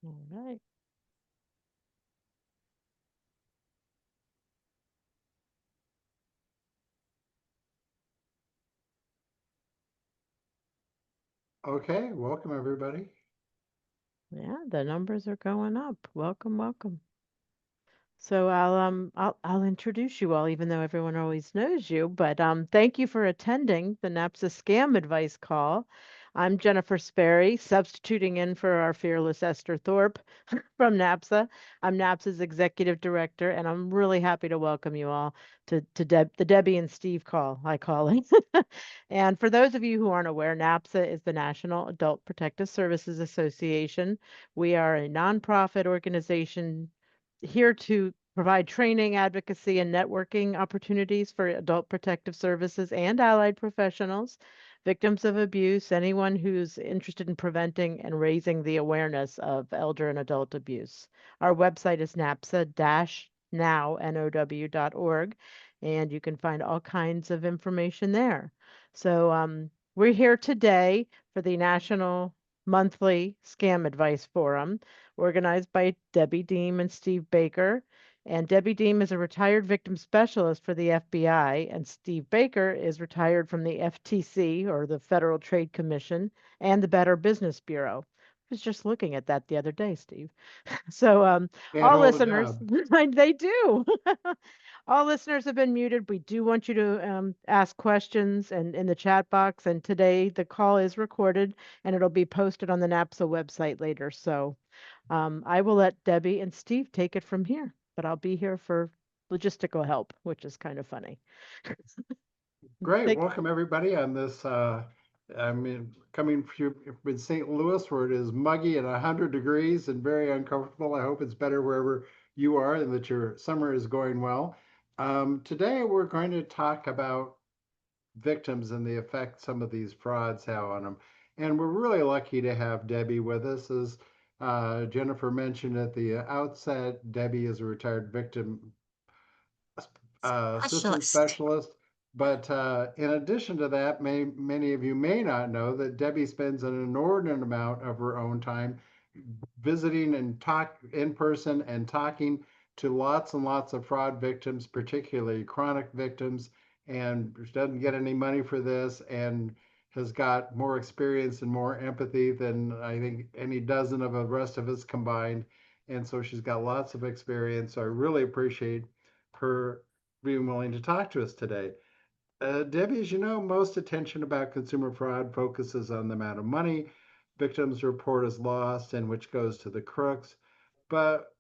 All right. Okay, welcome everybody. Yeah, the numbers are going up. Welcome, welcome. So I'll introduce you all, even though everyone always knows you. But thank you for attending the NAPSA scam advice call. I'm Jennifer Sperry, substituting in for our fearless Esther Thorpe from NAPSA. I'm NAPSA's executive director, and I'm really happy to welcome you all to the Debbie and Steve call, I call it. And for those of you who aren't aware, NAPSA is the National Adult Protective Services Association. We are a nonprofit organization here to provide training, advocacy, and networking opportunities for adult protective services and allied professionals, victims of abuse, anyone who's interested in preventing and raising the awareness of elder and adult abuse. Our website is napsa-now.org, and you can find all kinds of information there. So we're here today for the National Monthly Scam Advice Forum, organized by Debbie Deem and Steve Baker. And Debbie Deem is a retired victim specialist for the FBI, and Steve Baker is retired from the FTC, or the Federal Trade Commission, and the Better Business Bureau. I was just looking at that the other day, Steve. So, Can't all hold a listeners, job. they do. All listeners have been muted. We do want you to ask questions and in the chat box. And today the call is recorded and it'll be posted on the NAPSA website later. So I will let Debbie and Steve take it from here, but I'll be here for logistical help, which is kind of funny. Great, Take, welcome everybody on this. Coming from in St. Louis, where it is muggy and 100 degrees and very uncomfortable. I hope it's better wherever you are and that your summer is going well. Today, we're going to talk about victims and the effect some of these frauds have on them. And we're really lucky to have Debbie with us. As Jennifer mentioned at the outset, Debbie is a retired victim system Specialist. specialist. But in addition to that, many of you may not know that Debbie spends an inordinate amount of her own time visiting and talk in person and talking to lots and lots of fraud victims, particularly chronic victims, and doesn't get any money for this and has got more experience and more empathy than I think any dozen of the rest of us combined. And so she's got lots of experience. So I really appreciate her being willing to talk to us today. Debbie, as you know, most attention about consumer fraud focuses on the amount of money victims report as lost and which goes to the crooks. But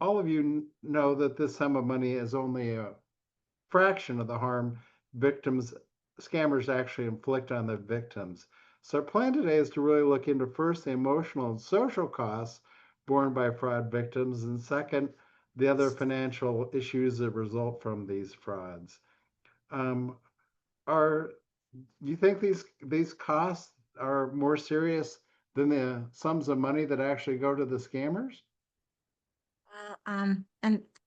all of you know that this sum of money is only a fraction of the harm victims, scammers actually inflict on the victims. So, our plan today is to really look into first the emotional and social costs borne by fraud victims, and second, the other financial issues that result from these frauds. Um, are you think these costs are more serious than the sums of money that actually go to the scammers? And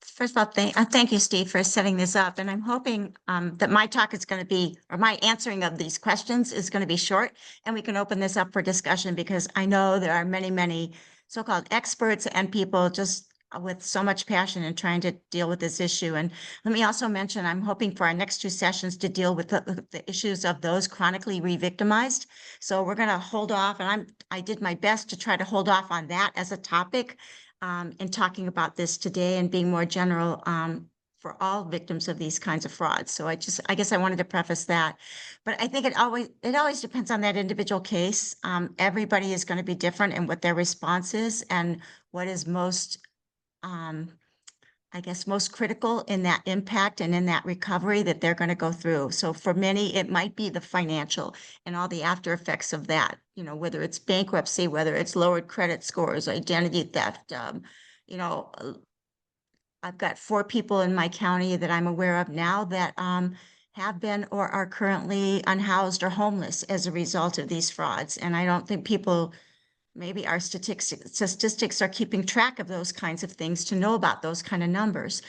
first of all, thank you, Steve, for setting this up. And I'm hoping that my talk is going to be, or my answering of these questions is going to be short, and we can open this up for discussion because I know there are many, many so-called experts and people just with so much passion in trying to deal with this issue. And let me also mention, I'm hoping for our next two sessions to deal with the issues of those chronically re-victimized. So we're going to hold off, and I did my best to try to hold off on that as a topic in talking about this today and being more general for all victims of these kinds of frauds. So I guess I wanted to preface that, but I think it always depends on that individual case. Everybody is going to be different in what their response is and what is most, um, I guess, most critical in that impact and in that recovery that they're going to go through. So for many, it might be the financial and all the after effects of that, whether it's bankruptcy, whether it's lowered credit scores, identity theft. You know, uh, I've got 4 people in my county that I'm aware of now that have been or are currently unhoused or homeless as a result of these frauds. And I don't think people maybe our statistics are keeping track of those kinds of things to know about those kind of numbers.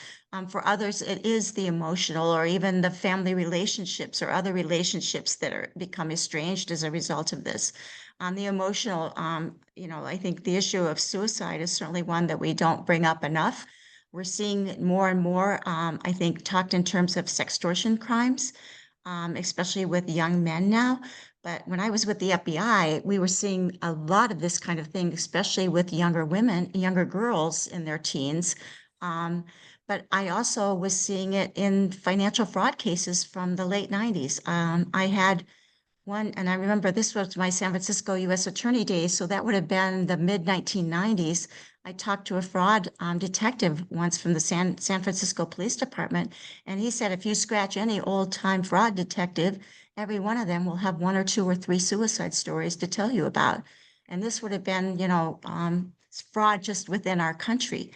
For others, it is the emotional or even the family relationships or other relationships that are become estranged as a result of this. On the emotional, I think the issue of suicide is certainly one that we don't bring up enough. We're seeing it more and more, I think, talked in terms of sextortion crimes, especially with young men now. But when I was with the FBI, we were seeing a lot of this kind of thing, especially with younger women, younger girls in their teens. Um, but I also was seeing it in financial fraud cases from the late 90s. I had one, and I remember this was my San Francisco US Attorney days, so that would have been the mid 1990s. I talked to a fraud detective once from the San Francisco Police Department, and he said if you scratch any old time fraud detective, every one of them will have one or two or three suicide stories to tell you about. And this would have been, fraud just within our country.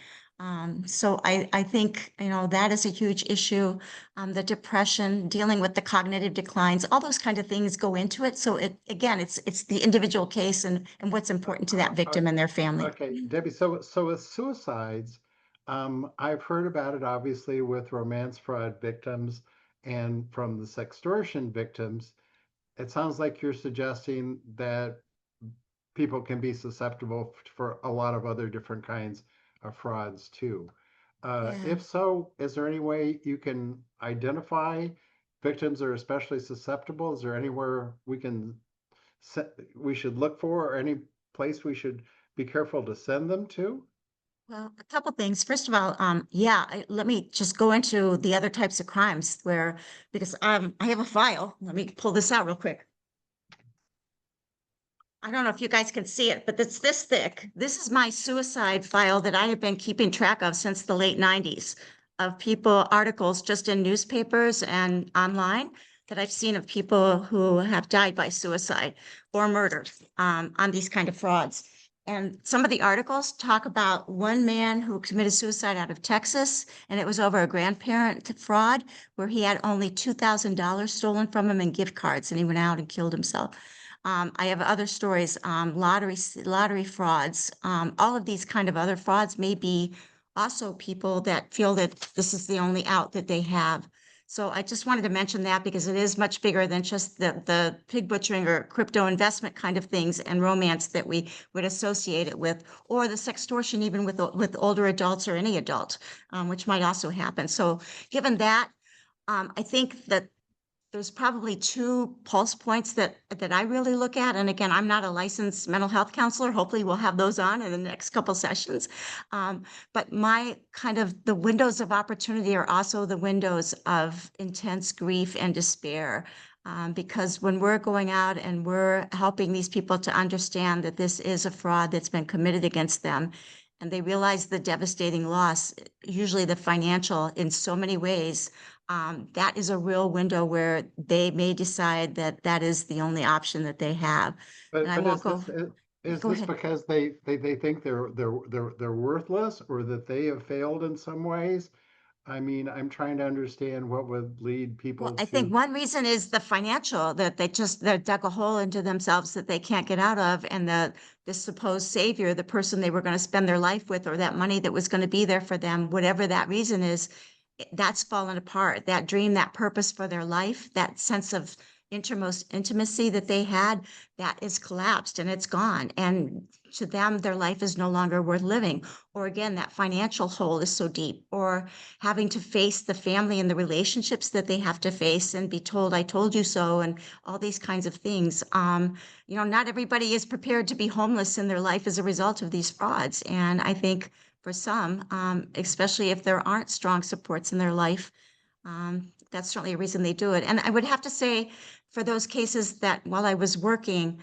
So I think, that is a huge issue. The depression, dealing with the cognitive declines, all those kind of things go into it. So again, it's the individual case and what's important to that Uh, victim and their family. Okay, Debbie, so with suicides, I've heard about it obviously with romance fraud victims and from the sextortion victims. It sounds like you're suggesting that people can be susceptible for a lot of other different kinds of frauds too. Yeah. If so, is there any way you can identify victims that are especially susceptible? Is there anywhere we should look for, or any place we should be careful to send them to? Well, a couple things. First of all, let me just go into the other types of crimes because I have a file. Let me pull this out real quick. I don't know if you guys can see it, but it's this thick. This is my suicide file that I have been keeping track of since the late 90s of people, articles just in newspapers and online that I've seen of people who have died by suicide or murder on these kind of frauds. And some of the articles talk about one man who committed suicide out of Texas, and it was over a grandparent fraud where he had only $2,000 stolen from him in gift cards, and he went out and killed himself. I have other stories, lottery frauds. All of these kind of other frauds may be also people that feel that this is the only out that they have. So I just wanted to mention that because it is much bigger than just the pig butchering or crypto investment kind of things and romance that we would associate it with, or the sextortion even with older adults or any adult, which might also happen. So given that, I think that there's probably two pulse points that I really look at. And again, I'm not a licensed mental health counselor. Hopefully we'll have those on in the next couple sessions. But my kind of the windows of opportunity are also the windows of intense grief and despair. Because when we're going out and we're helping these people to understand that this is a fraud that's been committed against them, and they realize the devastating loss, usually the financial in so many ways, that is a real window where they may decide that that is the only option that they have. And But I but won't is go, this is go this ahead. because they think they're worthless, or that they have failed in some ways? I mean, I'm trying to understand what would lead Well, people I think to. one reason is the financial, that they dug a hole into themselves that they can't get out of. And the supposed savior, the person they were going to spend their life with, or that money that was going to be there for them, whatever that reason is, that's fallen apart. That dream, that purpose for their life, that sense of innermost intimacy that they had, that is collapsed and it's gone. And to them, their life is no longer worth living. Or again, that financial hole is so deep, or having to face the family and the relationships that they have to face and be told, I told you so, and all these kinds of things. Not everybody is prepared to be homeless in their life as a result of these frauds. And I think for some, especially if there aren't strong supports in their life, that's certainly a reason they do it. And I would have to say, for those cases that while I was working,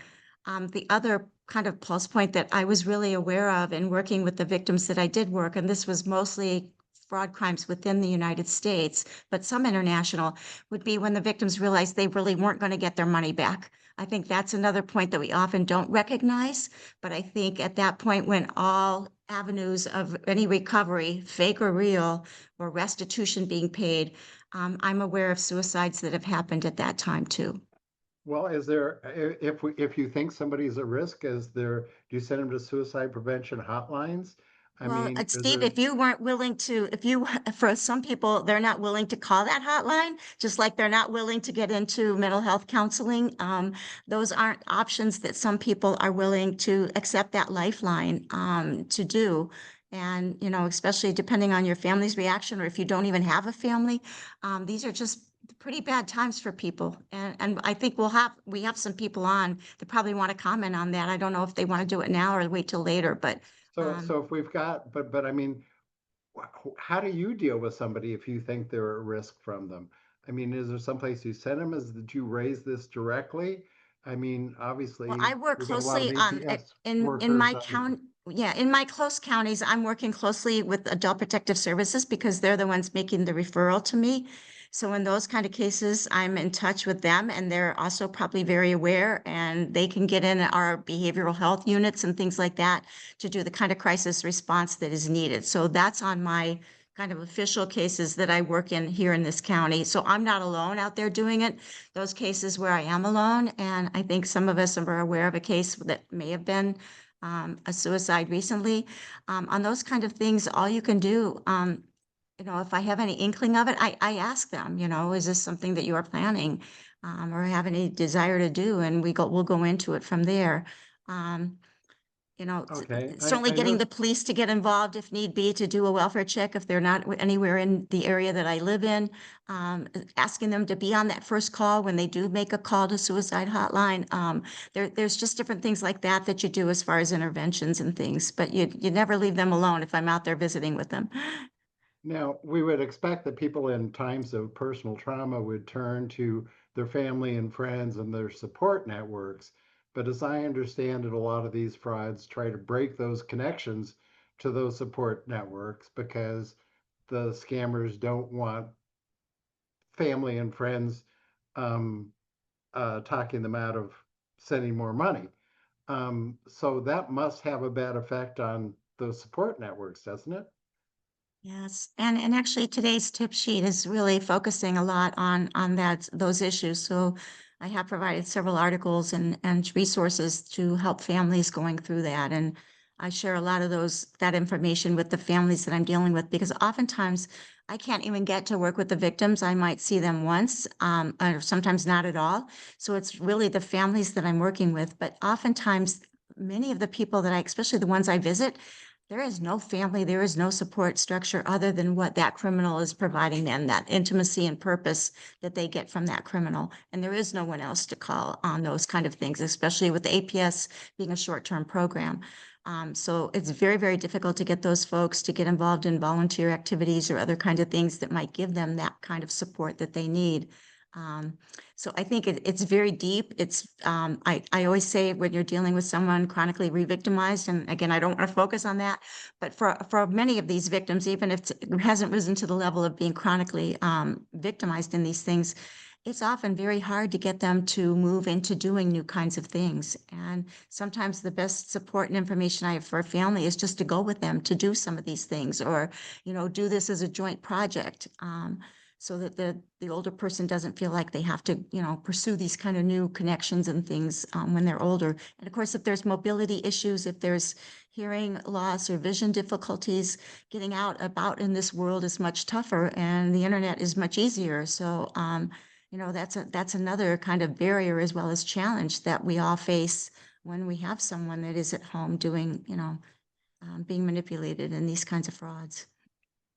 the other kind of pulse point that I was really aware of in working with the victims that I did work, and this was mostly fraud crimes within the United States, but some international, would be when the victims realized they really weren't going to get their money back. I think that's another point that we often don't recognize. But I think at that point, when all avenues of any recovery, fake or real, or restitution being paid, I'm aware of suicides that have happened at that time too. Well, is there, if you think somebody's at risk, do you send them to suicide prevention hotlines? I Well, mean, is Steve, there, if you weren't willing to, if you, for some people, they're not willing to call that hotline, just like they're not willing to get into mental health counseling. Those aren't options that some people are willing to accept that lifeline, to do. And, especially depending on your family's reaction, or if you don't even have a family, these are just pretty bad times for people. And I think we have some people on that probably want to comment on that. I don't know if they want to do it now or wait till later, but, um, so if we've got, but I mean, how do you deal with somebody if you think they're at risk from them? I mean, is there someplace you send them? Is that you raise this directly? I mean, well, obviously, I work we've got a lot of closely on, APS in workers my on. count, yeah, in my close counties, I'm working closely with Adult Protective Services because they're the ones making the referral to me. So in those kind of cases, I'm in touch with them, and they're also probably very aware, and they can get in our behavioral health units and things like that to do the kind of crisis response that is needed. So that's on my kind of official cases that I work in here in this county. So I'm not alone out there doing it. Those cases where I am alone, and I think some of us are aware of a case that may have been, a suicide recently. On those kind of things, all you can do, if I have any inkling of it, I ask them, is this something that you are planning, or have any desire to do? And we'll go into it from there. Um, Okay, certainly I getting know. the police to get involved if need be to do a welfare check if they're not anywhere in the area that I live in. Asking them to be on that first call when they do make a call to suicide hotline. There's just different things like that that you do as far as interventions and things, but you never leave them alone if I'm out there visiting with them. Now, we would expect that people in times of personal trauma would turn to their family and friends and their support networks. But as I understand it, a lot of these frauds try to break those connections to those support networks because the scammers don't want family and friends um, talking them out of sending more money. So that must have a bad effect on those support networks, doesn't it? Yes, and actually today's tip sheet is really focusing a lot on those issues. So I have provided several articles and resources to help families going through that. And I share a lot of that information with the families that I'm dealing with because oftentimes I can't even get to work with the victims. I might see them once, or sometimes not at all. So it's really the families that I'm working with. But oftentimes many of the people that especially the ones I visit, there is no family, there is no support structure other than what that criminal is providing them, that intimacy and purpose that they get from that criminal. And there is no one else to call on those kind of things, especially with the APS being a short-term program. So it's very, very difficult to get those folks to get involved in volunteer activities or other kinds of things that might give them that kind of support that they need. Um, so I think it's very deep. I always say when you're dealing with someone chronically re-victimized, and again, I don't want to focus on that, but for many of these victims, even if it hasn't risen to the level of being chronically victimized in these things, it's often very hard to get them to move into doing new kinds of things. And sometimes the best support and information I have for a family is just to go with them to do some of these things, or do this as a joint project. So that the older person doesn't feel like they have to, pursue these kind of new connections and things, when they're older. And of course, if there's mobility issues, if there's hearing loss or vision difficulties, getting out about in this world is much tougher, and the internet is much easier. So, that's another kind of barrier as well as challenge that we all face when we have someone that is at home doing, being manipulated in these kinds of frauds.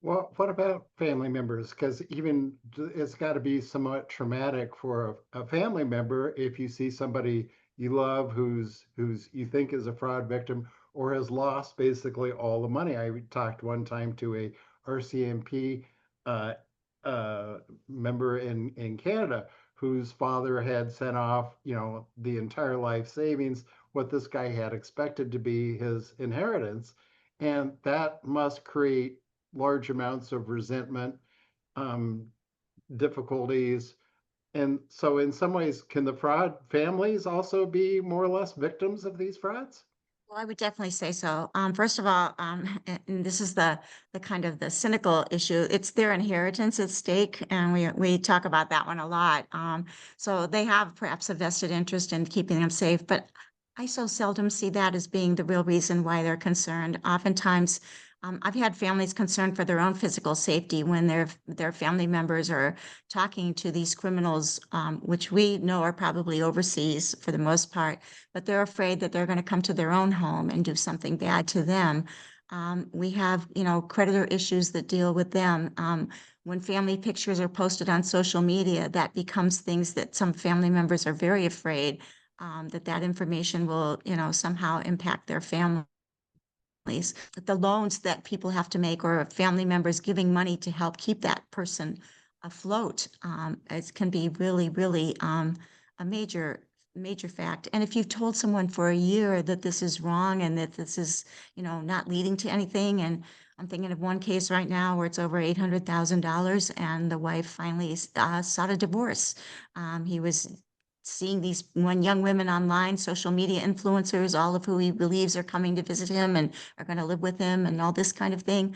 Well, what about family members? Because even it's got to be somewhat traumatic for a family member if you see somebody you love who's you think is a fraud victim or has lost basically all the money. I talked one time to a RCMP uh, uh, member in Canada whose father had sent off, the entire life savings, what this guy had expected to be his inheritance, and that must create large amounts of resentment, um, difficulties. And so, in some ways, can the fraud families also be more or less victims of these frauds? Well, I would definitely say so. First of all, and this is the kind of the cynical issue. It's their inheritance at stake, and we talk about that one a lot. So they have perhaps a vested interest in keeping them safe, but I so seldom see that as being the real reason why they're concerned. Oftentimes, I've had families concerned for their own physical safety when their family members are talking to these criminals, which we know are probably overseas for the most part, but they're afraid that they're going to come to their own home and do something bad to them. We have, creditor issues that deal with them. When family pictures are posted on social media, that becomes things that some family members are very afraid that information will, somehow impact their family. The loans that people have to make or family members giving money to help keep that person afloat, it can be really, really a major fact. And if you've told someone for a year that this is wrong and that this is, not leading to anything, and I'm thinking of one case right now where it's over $800,000 and the wife finally sought a divorce. He was seeing these young women online, social media influencers, all of who he believes are coming to visit him and are going to live with him and all this kind of thing.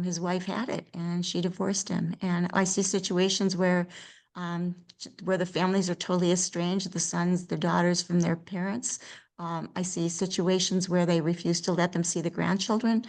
His wife had it and she divorced him. And I see situations where the families are totally estranged, the sons, the daughters from their parents. I see situations where they refuse to let them see the grandchildren.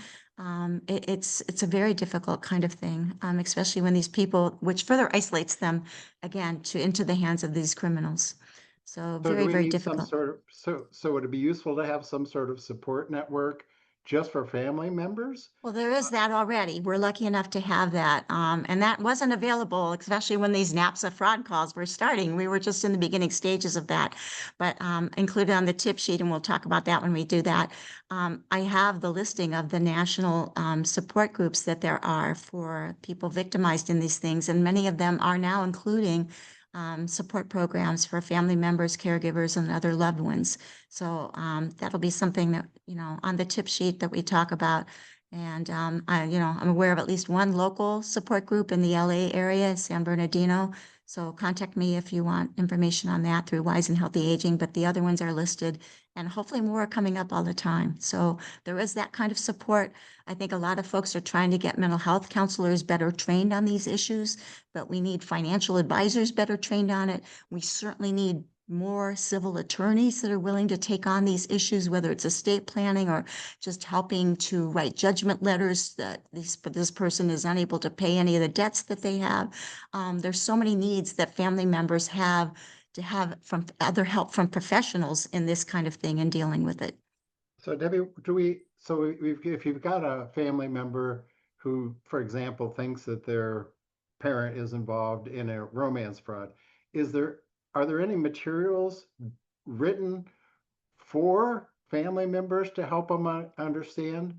It's a very difficult kind of thing, especially when these people, which further isolates them again into the hands of these criminals. So So do very, we very need some difficult. sort of, so would it be useful to have some sort of support network just for family members? Well, there is that already. We're lucky enough to have that. And that wasn't available, especially when these NAPSA fraud calls were starting. We were just in the beginning stages of that, but included on the tip sheet, and we'll talk about that when we do that. I have the listing of the national support groups that there are for people victimized in these things, and many of them are now including support programs for family members, caregivers, and other loved ones. So that'll be something that, on the tip sheet that we talk about. And I'm aware of at least one local support group in the LA area, San Bernardino. So contact me if you want information on that through Wise and Healthy Aging, but the other ones are listed and hopefully more are coming up all the time. So there is that kind of support. I think a lot of folks are trying to get mental health counselors better trained on these issues, but we need financial advisors better trained on it. We certainly need more civil attorneys that are willing to take on these issues, whether it's estate planning or just helping to write judgment letters that this person is unable to pay any of the debts that they have. There's so many needs that family members have to have from other help from professionals in this kind of thing and dealing with it. So Debbie, if you've got a family member who, for example, thinks that their parent is involved in a romance fraud, is there, are there any materials written for family members to help them understand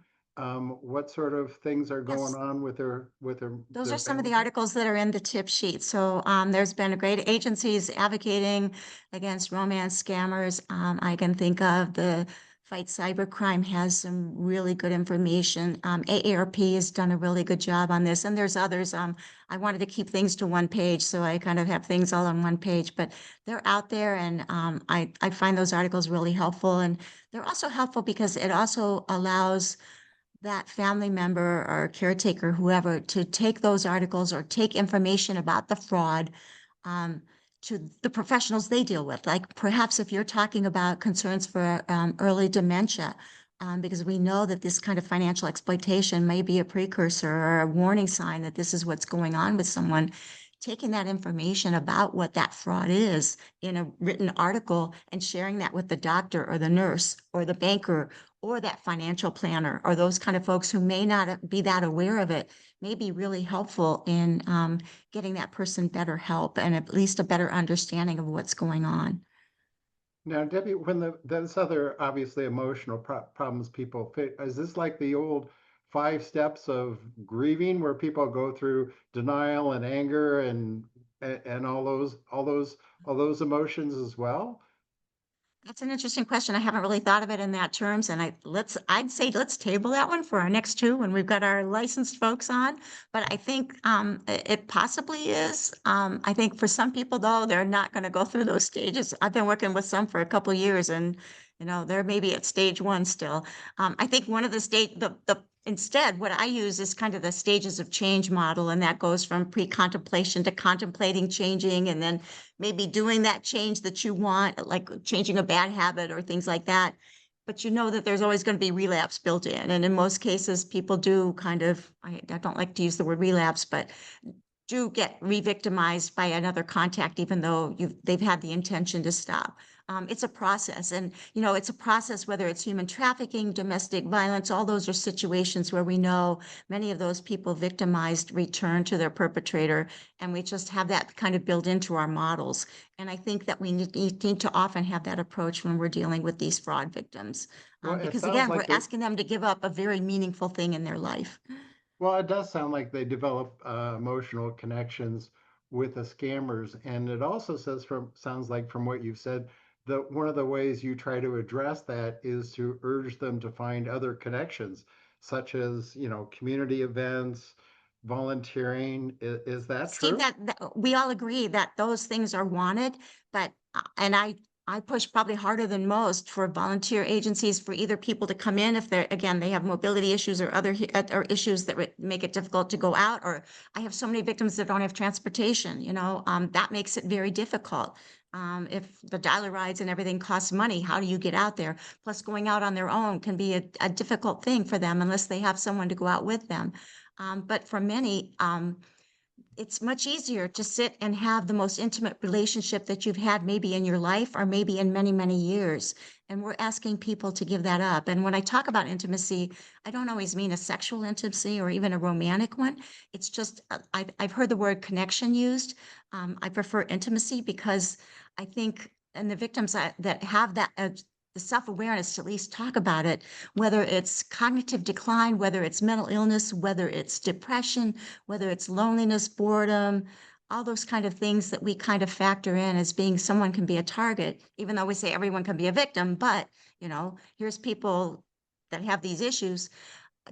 what sort of things are going Yes. on with Those are their some of family? the articles that are in the tip sheet. So there's been a great agencies advocating against romance scammers. I can think of the Fight Cybercrime has some really good information. AARP has done a really good job on this, and there's others. I wanted to keep things to one page, so I kind of have things all on one page, but they're out there, and I find those articles really helpful. And they're also helpful because it also allows that family member or caretaker, whoever, to take those articles or take information about the fraud um, to the professionals they deal with. Like perhaps if you're talking about concerns for early dementia, because we know that this kind of financial exploitation may be a precursor or a warning sign that this is what's going on with someone. Taking that information about what that fraud is in a written article and sharing that with the doctor or the nurse or the banker or that financial planner or those kind of folks who may not be that aware of it may be really helpful in getting that person better help and at least a better understanding of what's going on. Now, Debbie, when there's other obviously emotional problems people face, is this like the old 5 steps of grieving where people go through denial and anger and all those emotions as well? That's an interesting question. I haven't really thought of it in that terms, and I'd say let's table that one for our next two when we've got our licensed folks on. But I think it possibly is. I think for some people though, they're not going to go through those stages. I've been working with some for a couple years, and they're maybe at stage one still. I think one of the instead, what I use is kind of the stages of change model, and that goes from pre-contemplation to contemplating changing, and then maybe doing that change that you want, like changing a bad habit or things like that. but you know that there's always going to be relapse built in. And in most cases, people do kind of, I don't like to use the word relapse, but do get re-victimized by another contact, even though they've had the intention to stop. It's a process, and it's a process, whether it's human trafficking, domestic violence, all those are situations where we know many of those people victimized return to their perpetrator, and we just have that kind of built into our models. And I think that we need to often have that approach when we're dealing with these fraud victims, Well, it because sounds again, like we're they're asking them to give up a very meaningful thing in their life. Well, it does sound like they develop emotional connections with the scammers, and it also sounds like from what you've said that one of the ways you try to address that is to urge them to find other connections, such as community events, volunteering. Is that Steve, true? that we all agree that those things are wanted, but and I push probably harder than most for volunteer agencies for either people to come in if they're again they have mobility issues or other or issues that make it difficult to go out, or I have so many victims that don't have transportation. That makes it very difficult. If the dialer rides and everything costs money, how do you get out there? Plus, going out on their own can be a difficult thing for them unless they have someone to go out with them. But for many, it's much easier to sit and have the most intimate relationship that you've had maybe in your life or maybe in many, many years. And we're asking people to give that up. And when I talk about intimacy, I don't always mean a sexual intimacy or even a romantic one. It's just, I've heard the word connection used. I prefer intimacy because I think, and the victims that have that, the self-awareness to at least talk about it, whether it's cognitive decline, whether it's mental illness, whether it's depression, whether it's loneliness, boredom, all those kind of things that we kind of factor in as being someone can be a target, even though we say everyone can be a victim, but here's people that have these issues.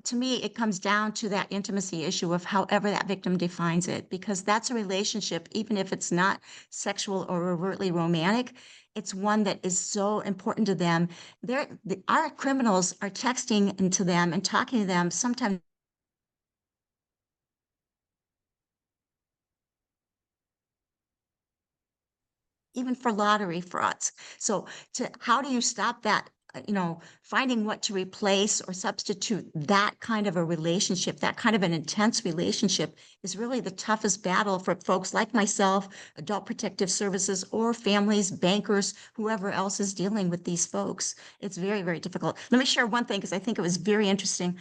To me, it comes down to that intimacy issue of however that victim defines it, because that's a relationship, even if it's not sexual or overtly romantic, it's one that is so important to them. Our criminals are texting into them and talking to them sometimes even for lottery frauds. So how do you stop that? Finding what to replace or substitute that kind of a relationship, that kind of an intense relationship is really the toughest battle for folks like myself, Adult Protective Services, or families, bankers, whoever else is dealing with these folks. It's very, very difficult. Let me share one thing because I think it was very interesting.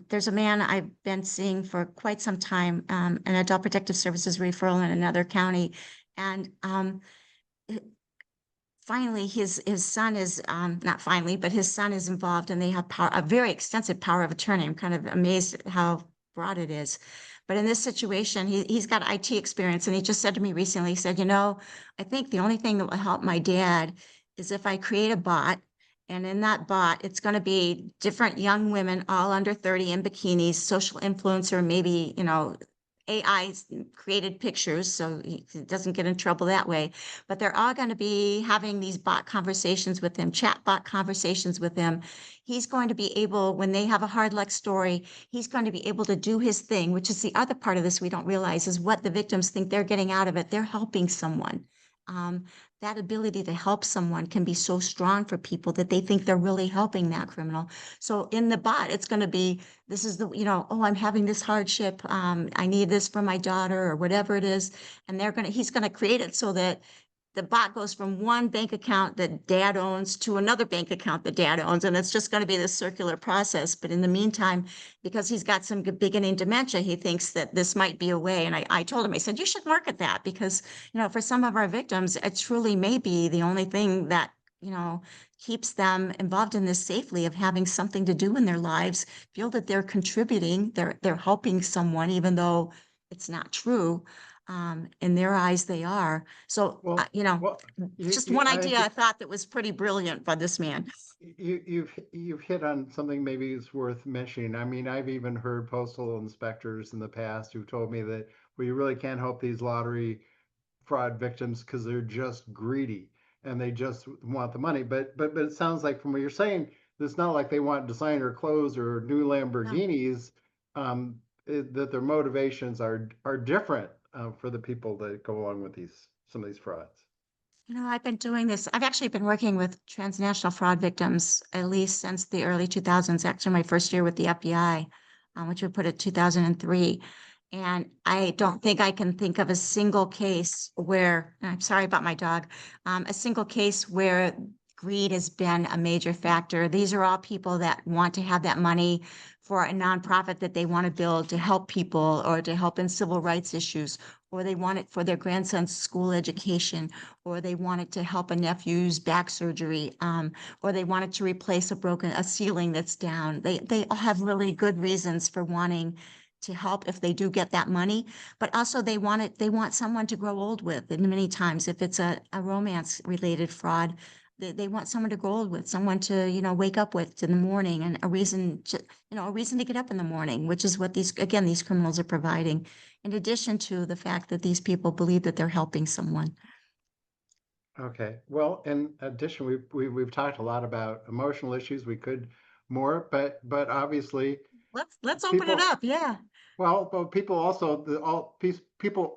There's a man I've been seeing for quite some time, an Adult Protective Services referral in another county. And finally his son is not finally, but his son is involved and they have a very extensive power of attorney. I'm kind of amazed at how broad it is. But in this situation, he's got IT experience, and he just said to me recently, he said, I think the only thing that will help my dad is if I create a bot, and in that bot, it's going to be different young women, all under 30 in bikinis, social influencer, maybe, AI created pictures, so he doesn't get in trouble that way. But they're all going to be having these bot conversations with him, chat bot conversations with him. He's going to be able, when they have a hard luck story, he's going to be able to do his thing, which is the other part of this we don't realize is what the victims think they're getting out of it. They're helping someone. Um, that ability to help someone can be so strong for people that they think they're really helping that criminal. So in the bot, it's going to be this is oh, I'm having this hardship. I need this for my daughter or whatever it is. And he's going to create it so that the bot goes from one bank account that dad owns to another bank account that dad owns. And it's just going to be this circular process. But in the meantime, because he's got some beginning dementia, he thinks that this might be a way. And I told him, I said, you should market that because, for some of our victims, it truly may be the only thing that, keeps them involved in this safely of having something to do in their lives, feel that they're contributing, they're helping someone, even though it's not true. In their eyes, they are. So, Well, well, just one I idea think I thought that was pretty brilliant by this man. you've hit on something maybe it's worth mentioning. I mean, I've even heard postal inspectors in the past who told me that we really can't help these lottery fraud victims because they're just greedy and they just want the money. But it sounds like from what you're saying, it's not like they want designer clothes or new No. Lamborghinis. That their motivations are different for the people that go along with these some of these frauds. I've been doing this. I've actually been working with transnational fraud victims at least since the early 2000s, actually my first year with the FBI, which would put it 2003. And I don't think I can think of a single case where, I'm sorry about my dog, a single case where greed has been a major factor. These are all people that want to have that money for a nonprofit that they want to build to help people or to help in civil rights issues, or they want it for their grandson's school education, or they wanted to help a nephew's back surgery, or they wanted to replace a ceiling that's down. They all have really good reasons for wanting to help if they do get that money, but also they want someone to grow old with. And many times, if it's a romance related fraud, they want someone to grow old with, someone to, wake up with in the morning, and a reason to get up in the morning, which is what these criminals are providing, in addition to the fact that these people believe that they're helping someone. Okay. Well, in addition, we've talked a lot about emotional issues. We could more, but obviously Let's open it people. up. Yeah. Well, but people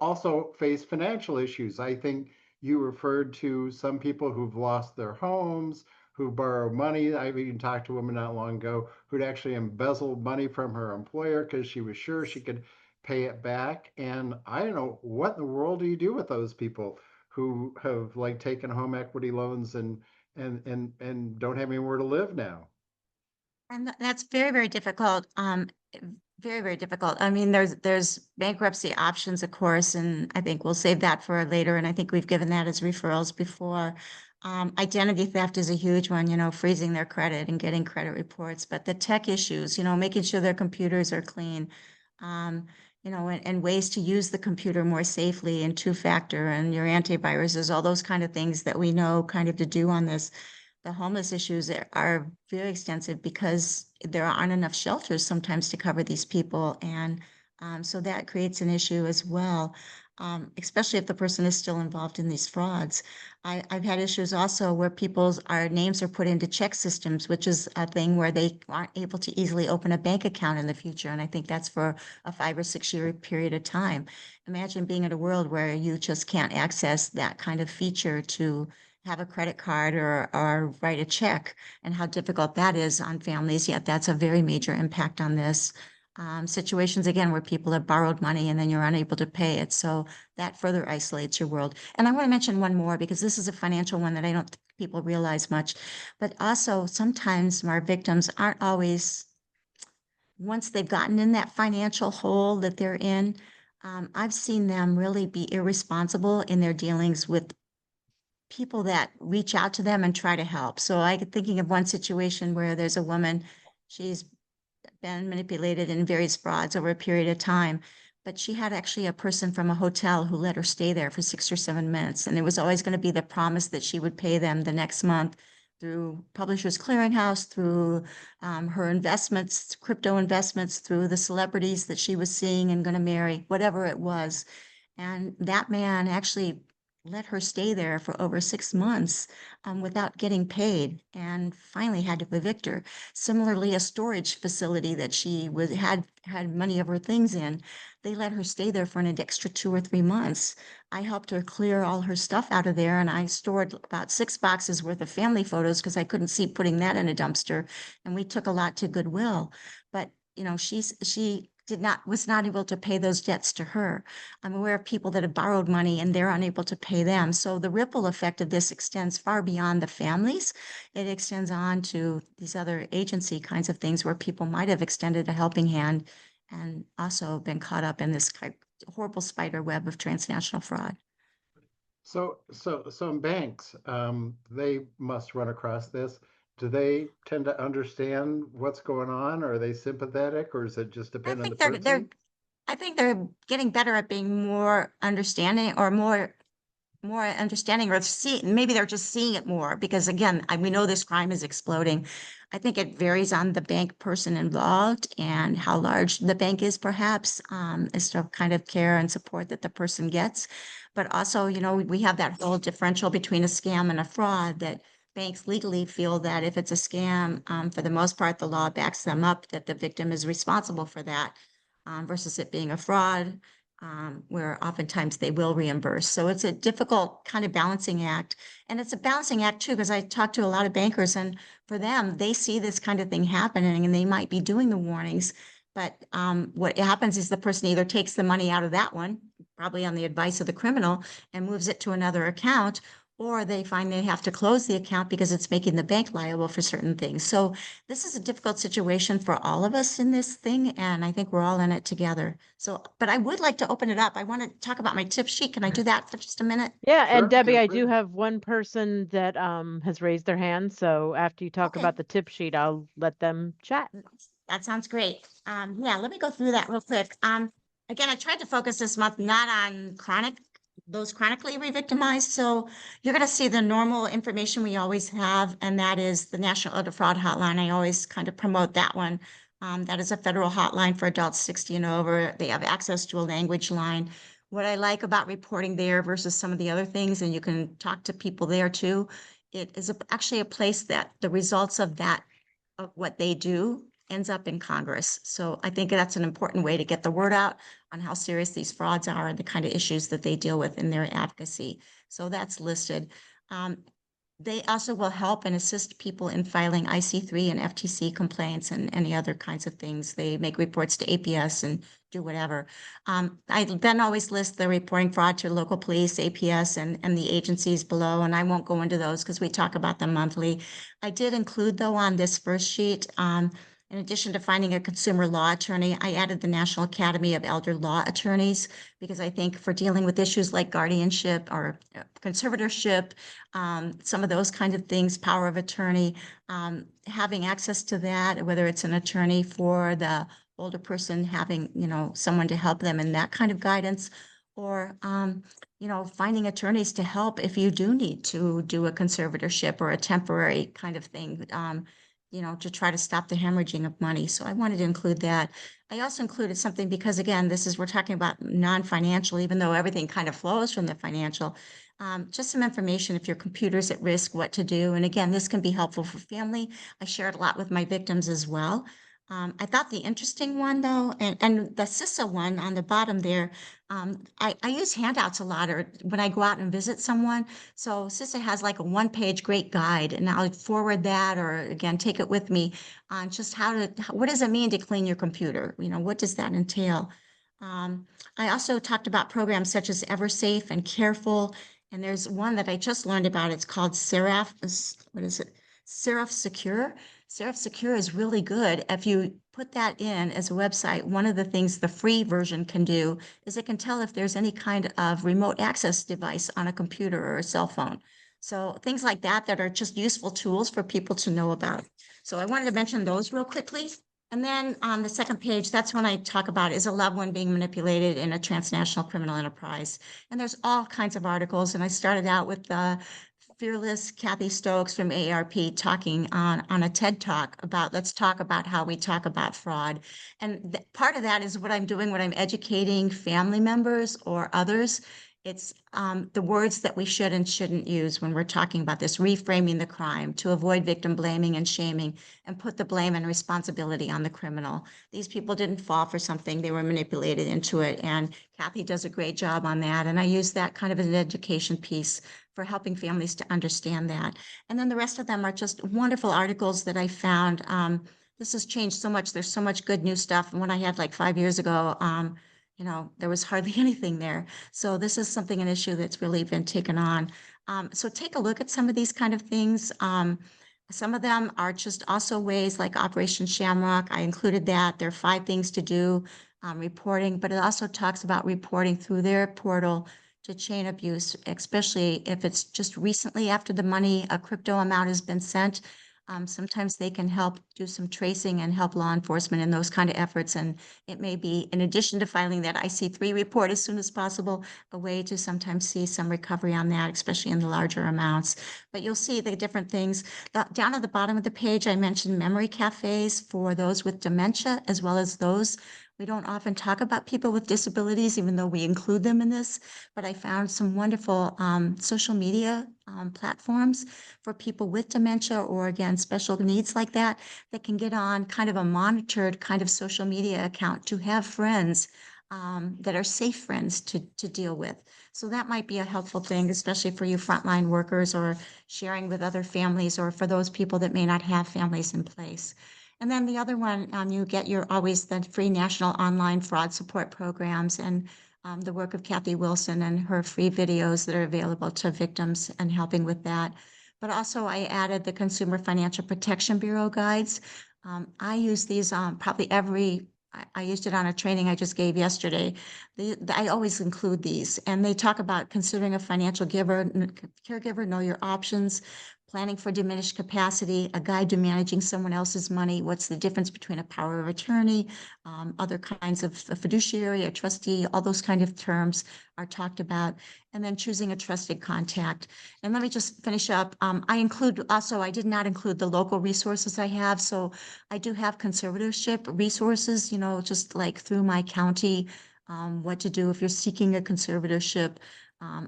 also face financial issues. I think you referred to some people who've lost their homes, who borrow money. I've even talked to a woman not long ago who'd actually embezzled money from her employer because she was sure she could pay it back. And I don't know, what in the world do you do with those people who have like taken home equity loans and don't have anywhere to live now? And that's very, very difficult. Very, very difficult. I mean, there's bankruptcy options, of course, and I think we'll save that for later. And I think we've given that as referrals before. Identity theft is a huge one, freezing their credit and getting credit reports. But the tech issues, making sure their computers are clean, and ways to use the computer more safely and two-factor and your antiviruses, all those kind of things that we know kind of to do on this. The homeless issues are very extensive because there aren't enough shelters sometimes to cover these people. And so that creates an issue as well, especially if the person is still involved in these frauds. I've had issues also where our names are put into check systems, which is a thing where they aren't able to easily open a bank account in the future. And I think that's for a 5 or 6 year period of time. Imagine being in a world where you just can't access that kind of feature to have a credit card or write a check, and how difficult that is on families. Yet that's a very major impact on this. Situations again where people have borrowed money and then you're unable to pay it. So that further isolates your world. And I want to mention one more because this is a financial one that I don't think people realize much. But also sometimes our victims aren't always, once they've gotten in that financial hole that they're in, I've seen them really be irresponsible in their dealings with people that reach out to them and try to help. So I could thinking of one situation where there's a woman, she's been manipulated in various frauds over a period of time, but she had actually a person from a hotel who let her stay there for 6 or 7 minutes. And there was always going to be the promise that she would pay them the next month through Publishers Clearinghouse, through her investments, crypto investments, through the celebrities that she was seeing and going to marry, whatever it was. And that man actually let her stay there for over 6 months without getting paid, and finally had to evict her. Similarly, a storage facility that she had many of her things in, they let her stay there for an extra 2 or 3 months. I helped her clear all her stuff out of there, and I stored about 6 boxes worth of family photos because I couldn't see putting that in a dumpster. And we took a lot to Goodwill. But she was not able to pay those debts to her. I'm aware of people that have borrowed money and they're unable to pay them. So the ripple effect of this extends far beyond the families. It extends on to these other agency kinds of things where people might have extended a helping hand and also been caught up in this horrible spider web of transnational fraud. So in banks, they must run across this. Do they tend to understand what's going on? Are they sympathetic, or does it just I depend on the think they're person? I think they're getting better at being more understanding, or more understanding, or maybe they're just seeing it more because again, we know this crime is exploding. I think it varies on the bank person involved and how large the bank is, perhaps, as to kind of care and support that the person gets. But also, we have that whole differential between a scam and a fraud, that banks legally feel that if it's a scam, for the most part, the law backs them up, that the victim is responsible for that, versus it being a fraud. where oftentimes they will reimburse. So it's a difficult kind of balancing act. And it's a balancing act too, because I talk to a lot of bankers, and for them, they see this kind of thing happening and they might be doing the warnings. But what happens is the person either takes the money out of that one, probably on the advice of the criminal, and moves it to another account, or they find they have to close the account because it's making the bank liable for certain things. So this is a difficult situation for all of us in this thing, and I think we're all in it together. So, but I would like to open it up. I want to talk about my tip sheet. Can I do that for just a minute? Yeah, and Sure, Debbie, feel I free. do have one person that has raised their hand, so after you talk Okay, about the tip sheet, I'll let them chat. that sounds great. Yeah, let me go through that real quick. Again, I tried to focus this month not on those chronically re-victimized. So you're going to see the normal information we always have, and that is the National Elder Fraud Hotline. I always kind of promote that one. That is a federal hotline for adults 60 and over. They have access to a language line. What I like about reporting there versus some of the other things, and you can talk to people there too, it is actually a place that the results of that, of what they do, ends up in Congress. So I think that's an important way to get the word out on how serious these frauds are and the kind of issues that they deal with in their advocacy. So that's listed. They also will help and assist people in filing IC3 and FTC complaints and any other kinds of things. They make reports to APS and do whatever. I then always list the reporting fraud to local police, APS, and the agencies below, and I won't go into those because we talk about them monthly. I did include, though, on this first sheet, in addition to finding a consumer law attorney, I added the National Academy of Elder Law Attorneys because I think for dealing with issues like guardianship or conservatorship, some of those kind of things, power of attorney, having access to that, whether it's an attorney for the older person, having, someone to help them in that kind of guidance, or, finding attorneys to help if you do need to do a conservatorship or a temporary kind of thing, to try to stop the hemorrhaging of money. So I wanted to include that. I also included something because, again, we're talking about non-financial, even though everything kind of flows from the financial. Just some information if your computer's at risk, what to do. And again, this can be helpful for family. I share it a lot with my victims as well. I thought the interesting one, though, and the CISA one on the bottom there, I use handouts a lot, or when I go out and visit someone. So CISA has like a one-page great guide, and I'll forward that, or again, take it with me on just what does it mean to clean your computer? What does that entail? I also talked about programs such as EverSafe and Careful, and there's one that I just learned about. It's called Seraph. What is it? Seraph Secure. Seraph Secure is really good. If you put that in as a website, one of the things the free version can do is it can tell if there's any kind of remote access device on a computer or a cell phone. So things like that are just useful tools for people to know about. So I wanted to mention those real quickly. And then on the second page, that's when I talk about is a loved one being manipulated in a transnational criminal enterprise. And there's all kinds of articles. And I started out with the fearless Kathy Stokes from AARP talking on a TED Talk about, let's talk about how we talk about fraud. And part of that is what I'm doing when I'm educating family members or others. It's the words that we should and shouldn't use when we're talking about this, reframing the crime to avoid victim blaming and shaming and put the blame and responsibility on the criminal. These people didn't fall for something, they were manipulated into it. And Kathy does a great job on that. And I use that kind of as an education piece for helping families to understand that. And then the rest of them are just wonderful articles that I found. This has changed so much. There's so much good new stuff. And when I had like 5 years ago, there was hardly anything there. So this is an issue that's really been taken on. So take a look at some of these kind of things. Some of them are just also ways like Operation Shamrock. I included that. There are 5 things to do, reporting, but it also talks about reporting through their portal to chain abuse, especially if it's just recently after the money, a crypto amount has been sent. Sometimes they can help do some tracing and help law enforcement in those kind of efforts. And it may be, in addition to filing that IC3 report as soon as possible, a way to sometimes see some recovery on that, especially in the larger amounts. But you'll see the different things. Down at the bottom of the page, I mentioned memory cafes for those with dementia, as well as those. We don't often talk about people with disabilities, even though we include them in this, but I found some wonderful social media platforms for people with dementia or, again, special needs like that can get on kind of a monitored kind of social media account to have friends that are safe friends to deal with. So that might be a helpful thing, especially for you frontline workers or sharing with other families or for those people that may not have families in place. And then the other one, you get your always the free national online fraud support programs and the work of Kathy Wilson and her free videos that are available to victims and helping with that. But also I added the Consumer Financial Protection Bureau guides. I use these probably I used it on a training I just gave yesterday. I always include these, and they talk about considering a financial caregiver, know your options, planning for diminished capacity, a guide to managing someone else's money, what's the difference between a power of attorney, other kinds of a fiduciary, a trustee, all those kind of terms are talked about, and then choosing a trusted contact. And let me just finish up. I did not include the local resources I have. So I do have conservatorship resources, just like through my county, what to do if you're seeking a conservatorship.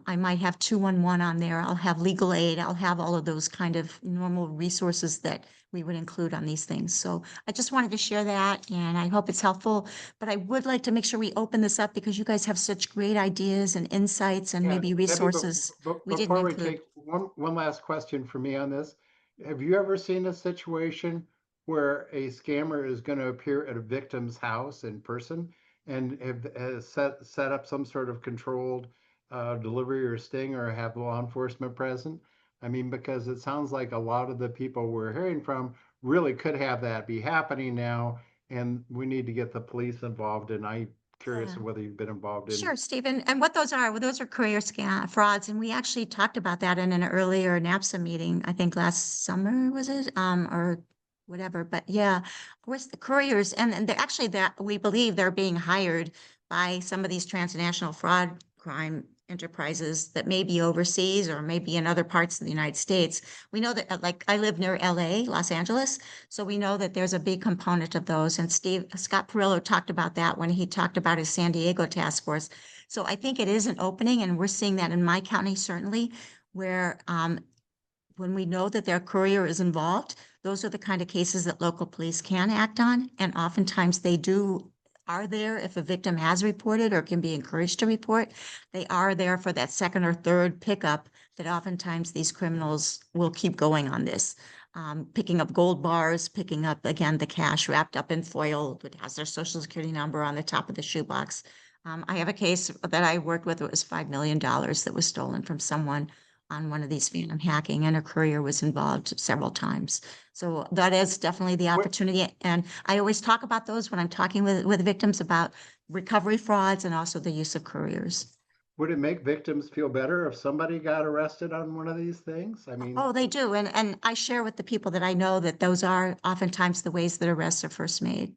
I might have 211 on there. I'll have legal aid. I'll have all of those kind of normal resources that we would include on these things. So I just wanted to share that and I hope it's helpful. But I would like to make sure we open this up because you guys have such great ideas and insights and Yeah, maybe Debbie, resources we didn't before we include. take one last question for me on this, have you ever seen a situation where a scammer is going to appear at a victim's house in person and has set up some sort of controlled delivery or sting or have law enforcement present? I mean, because it sounds like a lot of the people we're hearing from really could have that be happening now, and we need to get the police involved. And I'm curious Yeah. whether you've been involved in. Sure, Stephen. And what those are, well, those are career scam frauds. And we actually talked about that in an earlier NAPSA meeting, I think last summer, was it? Or whatever. But yeah, of course, the couriers, and they're actually that we believe they're being hired by some of these transnational fraud crime enterprises that may be overseas or maybe in other parts of the United States. We know that, like, I live near LA, Los Angeles. So we know that there's a big component of those. And Scott Perillo talked about that when he talked about his San Diego task force. So I think it is an opening, and we're seeing that in my county certainly, where when we know that their courier is involved, those are the kind of cases that local police can act on. And oftentimes they do are there if a victim has reported or can be encouraged to report. They are there for that second or third pickup that oftentimes these criminals will keep going on this. Picking up gold bars, picking up again the cash wrapped up in foil that has their social security number on the top of the shoebox. I have a case that I worked with. It was $5 million that was stolen from someone on one of these phantom hacking, and a courier was involved several times. So that is definitely the What opportunity. And I always talk about those when I'm talking with victims about recovery frauds and also the use of couriers. would it make victims feel better if somebody got arrested on one of these things? I mean, Oh, they do. And I share with the people that I know that those are oftentimes the ways that arrests are first made.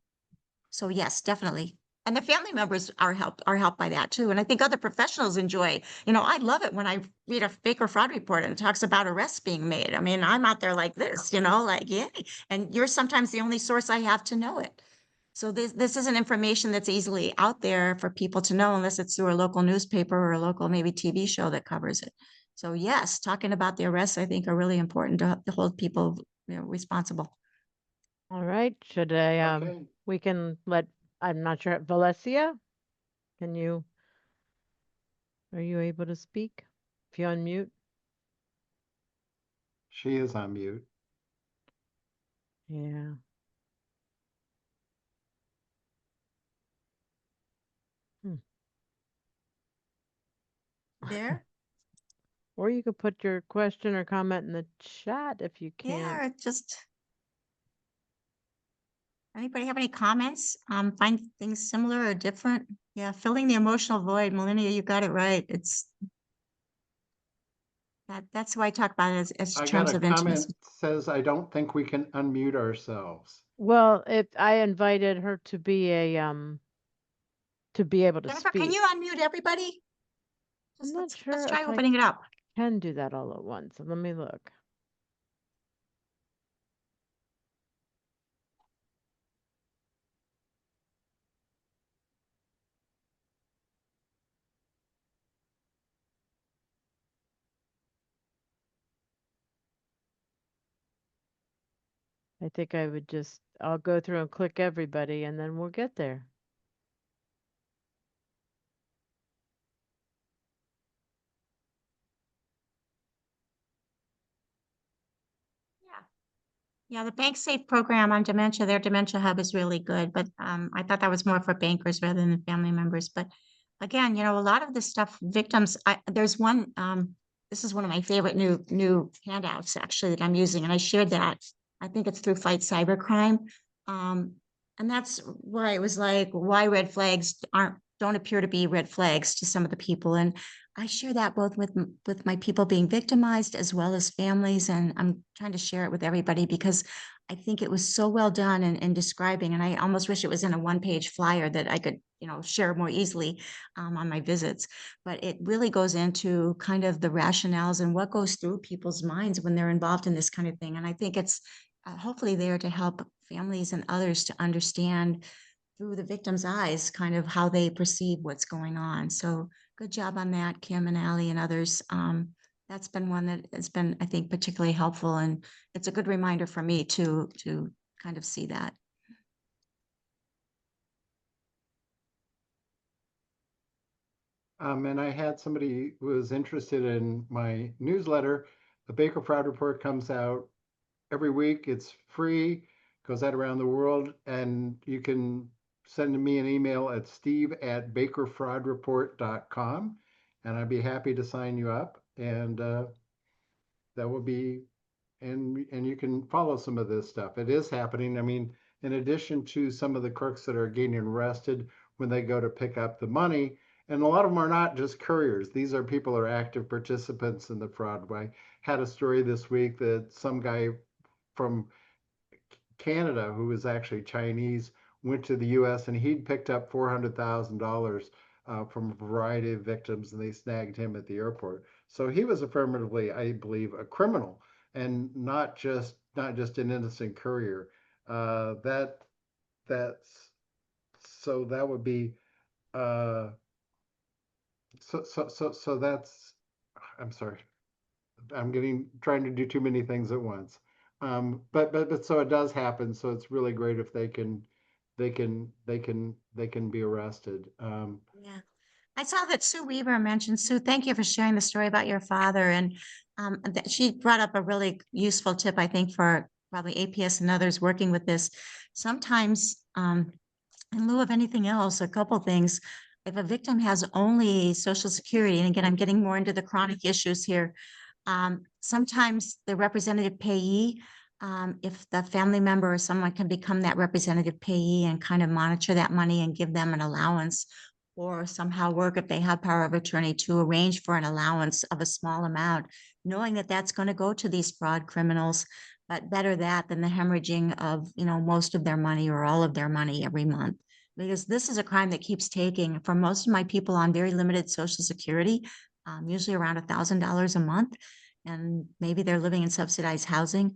So yes, definitely. And the family members are helped by that too. And I think other professionals enjoy, I love it when I read a fake or fraud report and it talks about arrests being made. I mean, I'm out there like this, like, yay. And you're sometimes the only source I have to know it. So this isn't information that's easily out there for people to know unless it's through a local newspaper or a local maybe TV show that covers it. So yes, talking about the arrests, I think are really important to hold people, responsible. All right. Should I, okay, we can let, I'm not sure, Valencia, can you, are you able to speak? If you unmute? she is on mute. Yeah. Hmm. There? Or you could put your question or comment in the chat if you can't. Yeah, just anybody have any comments? Find things similar or different? Yeah, filling the emotional void. Melania, you got it right. That's why I talk about it as I got terms a of comment intimacy. says, I don't think we can unmute ourselves. Well, if I invited her to be able to Jennifer, can speak. you unmute everybody? I'm Just not let's sure try if I opening it up. can do that all at once. Let me look. I think I would just, I'll go through and click everybody and then we'll get there. Yeah, the Bank Safe program on dementia, their dementia hub is really good, but I thought that was more for bankers rather than family members. But again, a lot of this stuff, victims, there's one, this is one of my favorite new handouts actually that I'm using, and I shared that. I think it's through Fight Cybercrime. Um, and that's why it was like, why red flags don't appear to be red flags to some of the people. And I share that both with my people being victimized as well as families, and I'm trying to share it with everybody because I think it was so well done in describing, and I almost wish it was in a one-page flyer that I could, share more easily on my visits. But it really goes into kind of the rationales and what goes through people's minds when they're involved in this kind of thing. And I think it's hopefully there to help families and others to understand through the victim's eyes, kind of how they perceive what's going on. So good job on that, Kim and Ally and others. That's been one that has been, I think, particularly helpful, and it's a good reminder for me to kind of see that. And I had somebody who was interested in my newsletter. The Baker Fraud Report comes out every week. It's free, goes out around the world, and you can send me an email at steve@bakerfraudreport.com, and I'd be happy to sign you up. And that will be, and you can follow some of this stuff. It is happening. I mean, in addition to some of the crooks that are getting arrested when they go to pick up the money, and a lot of them are not just couriers. These are people who are active participants in the fraud. I had a story this week that some guy from Canada, who was actually Chinese, went to the U.S. and he'd picked up $400,000 from a variety of victims, and they snagged him at the airport. So he was affirmatively, I believe, a criminal, and not just an innocent courier. That that's so that would be uh, so that's. I'm sorry. I'm getting trying to do too many things at once. But so it does happen. So it's really great if they can be arrested. Yeah. I saw that Sue Weaver mentioned, Sue, thank you for sharing the story about your father. And that she brought up a really useful tip, I think, for probably APS and others working with this. Sometimes, in lieu of anything else, a couple things. If a victim has only Social Security, and again, I'm getting more into the chronic issues here, sometimes the representative payee, if the family member or someone can become that representative payee and kind of monitor that money and give them an allowance, or somehow work if they have power of attorney to arrange for an allowance of a small amount, knowing that that's going to go to these fraud criminals, but better that than the hemorrhaging of, most of their money or all of their money every month. Because this is a crime that keeps taking. For most of my people on very limited Social Security, usually around $1,000 a month, and maybe they're living in subsidized housing.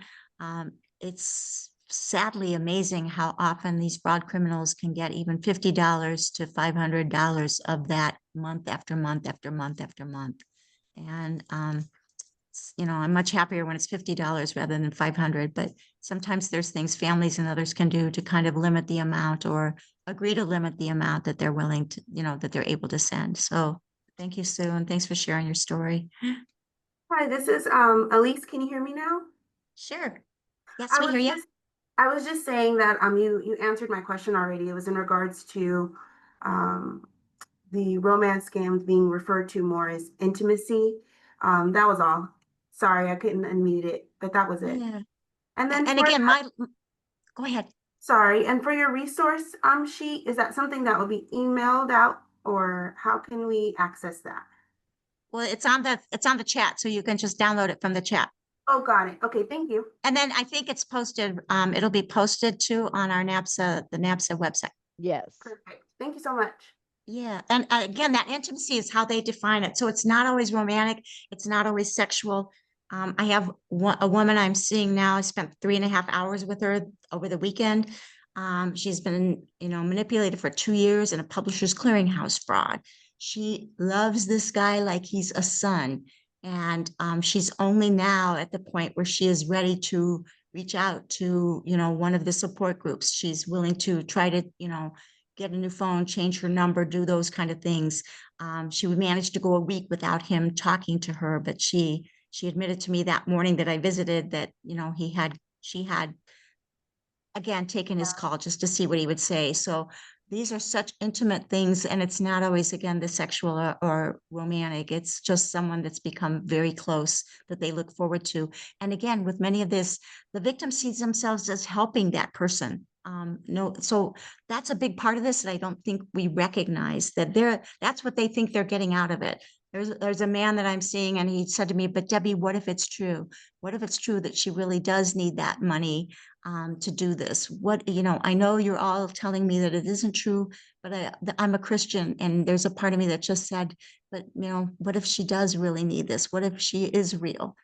It's sadly amazing how often these fraud criminals can get even $50 to $500 of that month after month after month after month. And I'm much happier when it's $50 rather than 500, but sometimes there's things families and others can do to kind of limit the amount or agree to limit the amount that they're willing to, that they're able to send. So thank you, Sue, and thanks for sharing your story. Hi, this is Elise. Can you hear me now? Sure. Yes, I we hear was you. just I was just saying that you answered my question already. It was in regards to um the romance scams being referred to more as intimacy. That was all. Sorry, I couldn't unmute it, but that was it. Yeah. And then And for again, go ahead. sorry, and for your resource sheet, is that something that will be emailed out, or how can we access that? Well, it's on the chat, so you can just download it from the chat. Oh, got it. Okay, thank you. And then I think it's posted, it'll be posted too on our the NAPSA website. Yes. Perfect. Thank you so much. Yeah, and again, that intimacy is how they define it. So it's not always romantic. It's not always sexual. I have a woman I'm seeing now. I spent 3.5 hours with her over the weekend. She's been, manipulated for 2 years in a publisher's clearinghouse fraud. She loves this guy like he's a son. And she's only now at the point where she is ready to reach out to, one of the support groups. She's willing to try to, get a new phone, change her number, do those kind of things. She would manage to go a week without him talking to her, but she admitted to me that morning that I visited that, he had she had, again, taken his call just to see what he would say. So these are such intimate things, and it's not always, again, the sexual or romantic. It's just someone that's become very close that they look forward to. And again, with many of this, the victim sees themselves as helping that person. No, so that's a big part of this that I don't think we recognize, that that's what they think they're getting out of it. There's a man that I'm seeing, and he said to me, "But Debbie, what if it's true? What if it's true that she really does need that money to do this? What, I know you're all telling me that it isn't true, but I'm a Christian, and there's a part of me that just said, but what if she does really need this? What if she is real?"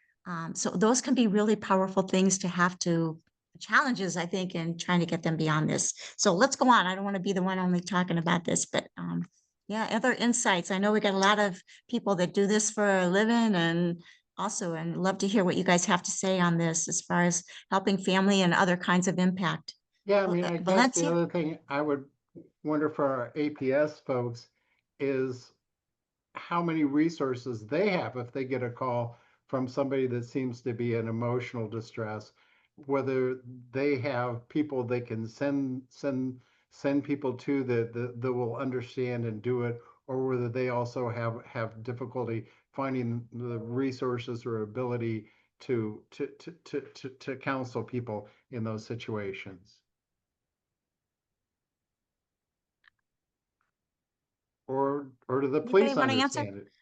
So those can be really powerful things to have to challenges, I think, in trying to get them beyond this. So let's go on. I don't want to be the one only talking about this, but yeah, other insights. I know we got a lot of people that do this for a living, and love to hear what you guys have to say on this as far as helping family and other kinds of impact. Yeah, I mean, I guess the Valencia? other thing I would wonder for our APS folks is how many resources they have if they get a call from somebody that seems to be in emotional distress, whether they have people they can send people to that will understand and do it, or whether they also have difficulty finding the resources or ability to counsel people in those situations. Or do the Anybody police want to answer? understand it?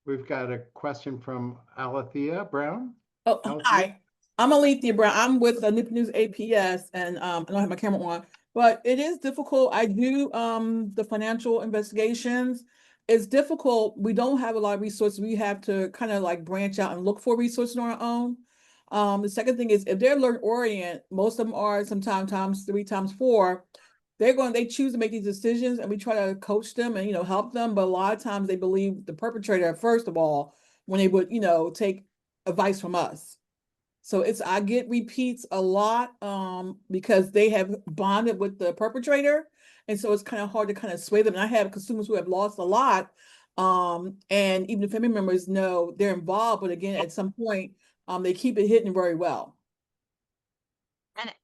We've got a question from Alethea Brown. Oh, Alethea? hi. I'm Alethea Brown. I'm with Nip News APS, and I don't have my camera on, but it is difficult. I do the financial investigations. It's difficult. We don't have a lot of resources. We have to kind of like branch out and look for resources on our own. The second thing is if they're learn orient, most of them are sometimes times three, times four. They choose to make these decisions, and we try to coach them and help them. But a lot of times they believe the perpetrator first of all when they would take advice from us. So I get repeats a lot because they have bonded with the perpetrator. And so it's kind of hard to kind of sway them. And I have consumers who have lost a lot. And even the family members know they're involved, but again, at some point, they keep it hidden very well.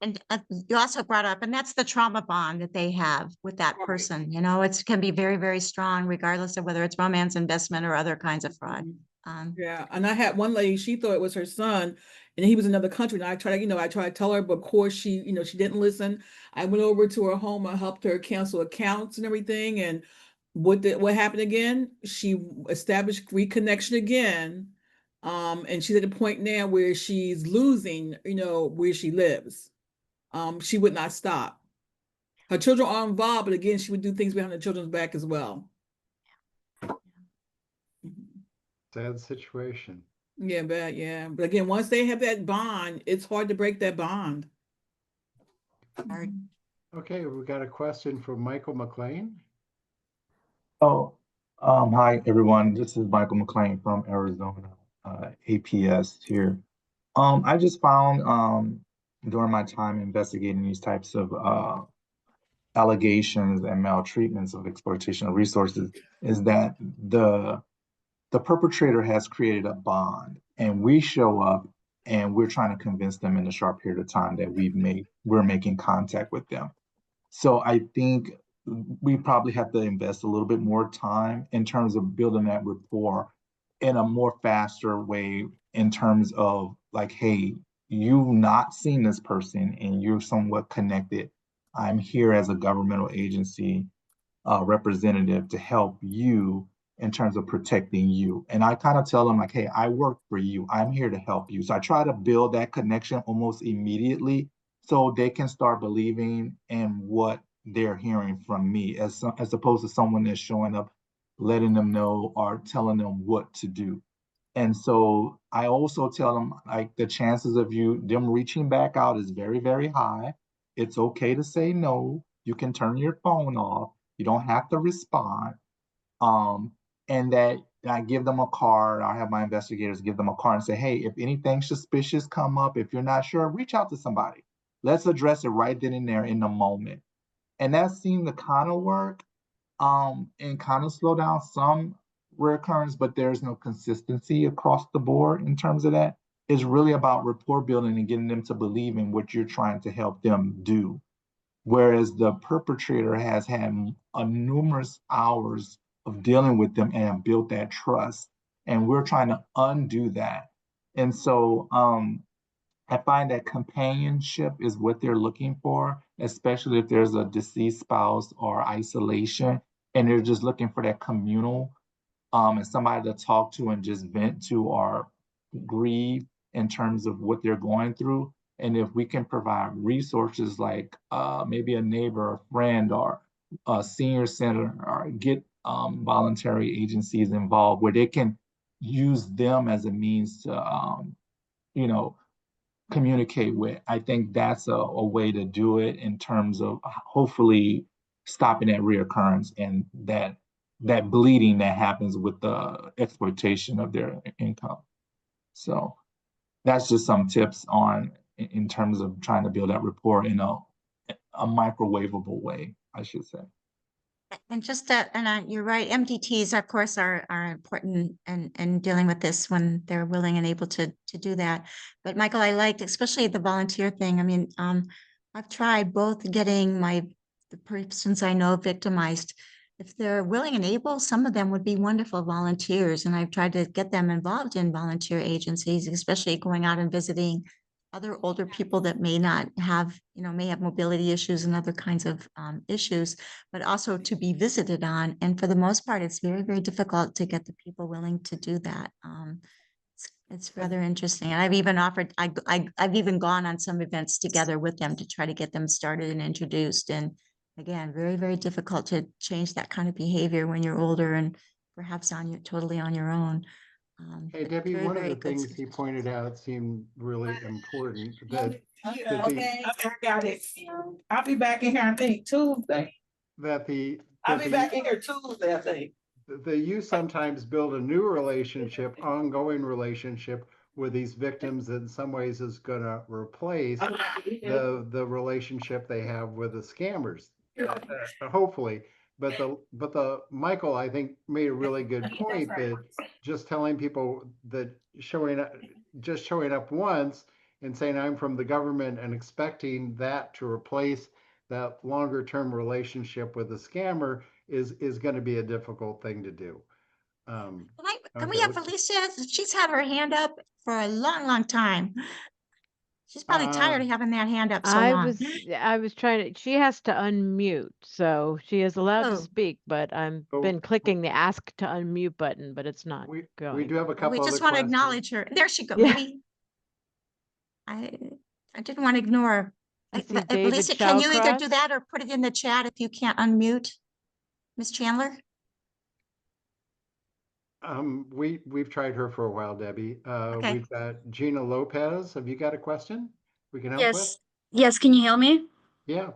And you also brought up, and that's the trauma bond that they have with that Right. person. It can be very, very strong, regardless of whether it's romance, investment, or other kinds of fraud. Yeah, and I had one lady, she thought it was her son, and he was in another country. And I tried to tell her, but of course she didn't listen. I went over to her home, I helped her cancel accounts and everything. And what happened again? She established reconnection again. And she's at a point now where she's losing, where she lives. She would not stop. Her children are involved, but again, she would do things behind the children's back as well. Sad situation. Yeah, but again, once they have that bond, it's hard to break that bond. Hard. Okay, we got a question from Michael McLean. Oh, hi everyone. This is Michael McLean from Arizona, APS here. I just found during my time investigating these types of allegations and maltreatments of exploitation of resources is that the perpetrator has created a bond, and we show up and we're trying to convince them in a short period of time that we're making contact with them. So I think we probably have to invest a little bit more time in terms of building that rapport in a more faster way, in terms of like, hey, you've not seen this person and you're somewhat connected. I'm here as a governmental agency representative to help you in terms of protecting you. And I kind of tell them like, hey, I work for you. I'm here to help you. So I try to build that connection almost immediately so they can start believing in what they're hearing from me, as opposed to someone that's showing up, letting them know or telling them what to do. And so I also tell them like the chances of them reaching back out is very, very high. It's okay to say no. You can turn your phone off. You don't have to respond. And that I give them a card. I have my investigators give them a card and say, hey, if anything suspicious come up, if you're not sure, reach out to somebody. Let's address it right then and there in the moment. And that seemed to kind of work and kind of slow down some recurrence, but there's no consistency across the board in terms of that. It's really about rapport building and getting them to believe in what you're trying to help them do. Whereas the perpetrator has had numerous hours of dealing with them and built that trust. And we're trying to undo that. And so I find that companionship is what they're looking for, especially if there's a deceased spouse or isolation, and they're just looking for that communal and somebody to talk to and just vent to or grieve in terms of what they're going through. And if we can provide resources like maybe a neighbor, a friend, or a senior center, or get voluntary agencies involved where they can use them as a means to, you know, communicate with. I think that's a way to do it in terms of hopefully stopping that reoccurrence and that bleeding that happens with the exploitation of their income. So that's just some tips on in terms of trying to build that rapport in a microwavable way, I should say. And just that, and you're right, MDTs, of course, are important in dealing with this when they're willing and able to do that. But Michael, I liked especially the volunteer thing. I mean, I've tried both getting the persons I know victimized. If they're willing and able, some of them would be wonderful volunteers, and I've tried to get them involved in volunteer agencies, especially going out and visiting other older people that may not have, may have mobility issues and other kinds of issues, but also to be visited on. And for the most part, it's very, very difficult to get the people willing to do that. It's rather interesting. And I've even offered, I've even gone on some events together with them to try to get them started and introduced. And again, very, very difficult to change that kind of behavior when you're older and perhaps totally on your own. Hey, Debbie, very, one of very the good things he suggestions. pointed out seemed really important that Yeah, the okay, I got it. I'll be back in here, I think, Tuesday. that the I'll that be the back in here Tuesday, I think. that you sometimes build a new relationship, ongoing relationship with these victims that in some ways is going to replace the relationship they have with the scammers, hopefully. But the Michael, I think, made a really good point that just telling people that showing up once and saying I'm from the government and expecting that to replace that longer term relationship with the scammer is going to be a difficult thing to do. Can we Okay, have let's. Felicia? She's had her hand up for a long, long time. She's probably Uh, tired of having that hand up so I long. was trying to, she has to unmute, so she is allowed to Oh, speak, but I've oh, been clicking the ask to unmute button, but it's not we going. do have a we couple other just want to questions. acknowledge her. There she go. Yeah, Maybe I, I didn't want to ignore her. I see David Felicia, can you either do Shawcross. that or put it in the chat if you can't unmute? Miss Chandler? We've tried her for a while, Debbie. Okay. We've got Gina Lopez. Have you got a question we can help with? Yes, yes, can you hear me? Yeah.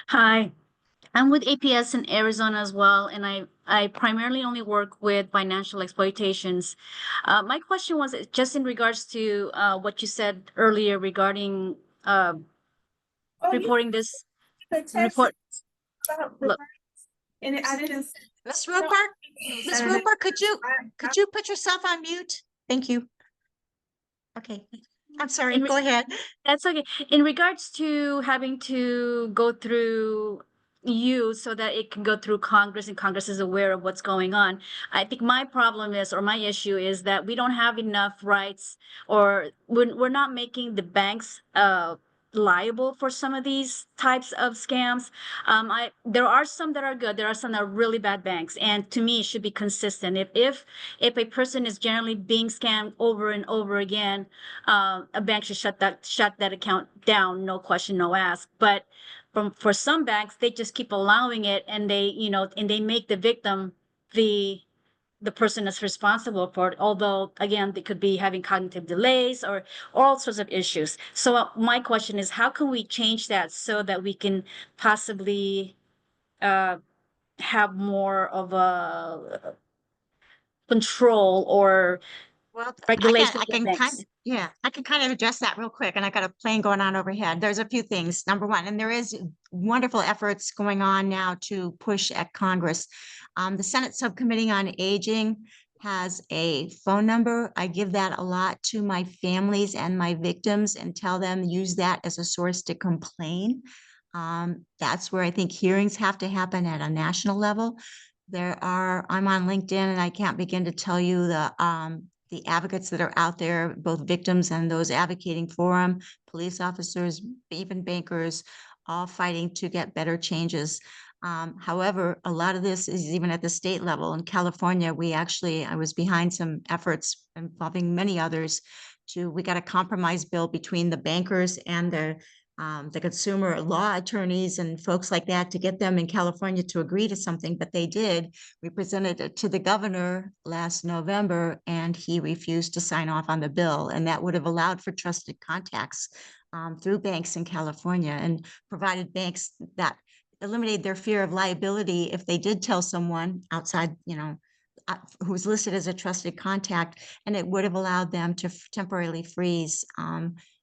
Hi, I'm with APS in Arizona as well, and I primarily only work with financial exploitations. My question was just in regards to what you said earlier regarding Oh, you reporting this can text report. about Look, And I didn't. Miss Roper? Miss Roper, could you put yourself on mute? Thank you. Okay. I'm sorry. in Go ahead. That's okay. In regards to having to go through you so that it can go through Congress and Congress is aware of what's going on. I think my problem is, or my issue is that we don't have enough rights, or we're not making the banks liable for some of these types of scams. There are some that are good. There are some that are really bad banks. And to me, it should be consistent. If a person is generally being scammed over and over again, a bank should shut that account down, no question, no ask. But for some banks, they just keep allowing it, and they make the victim the person that's responsible for it. Although, again, they could be having cognitive delays or all sorts of issues. So my question is, how can we change that so that we can possibly have more of a control or Well, regulation I of the can banks? I can kind of address that real quick. And I got a plane going on overhead. There's a few things. Number one, and there is wonderful efforts going on now to push at Congress. The Senate Subcommittee on Aging has a phone number. I give that a lot to my families and my victims and tell them use that as a source to complain. That's where I think hearings have to happen at a national level. I'm on LinkedIn and I can't begin to tell you the advocates that are out there, both victims and those advocating for them, police officers, even bankers, all fighting to get better changes. However, a lot of this is even at the state level. In California, I was behind some efforts involving many others we got a compromise bill between the bankers and the consumer law attorneys and folks like that to get them in California to agree to something, but they did. We presented it to the governor last November and he refused to sign off on the bill. And that would have allowed for trusted contacts through banks in California and provided banks that eliminated their fear of liability if they did tell someone outside, who was listed as a trusted contact, and it would have allowed them to temporarily freeze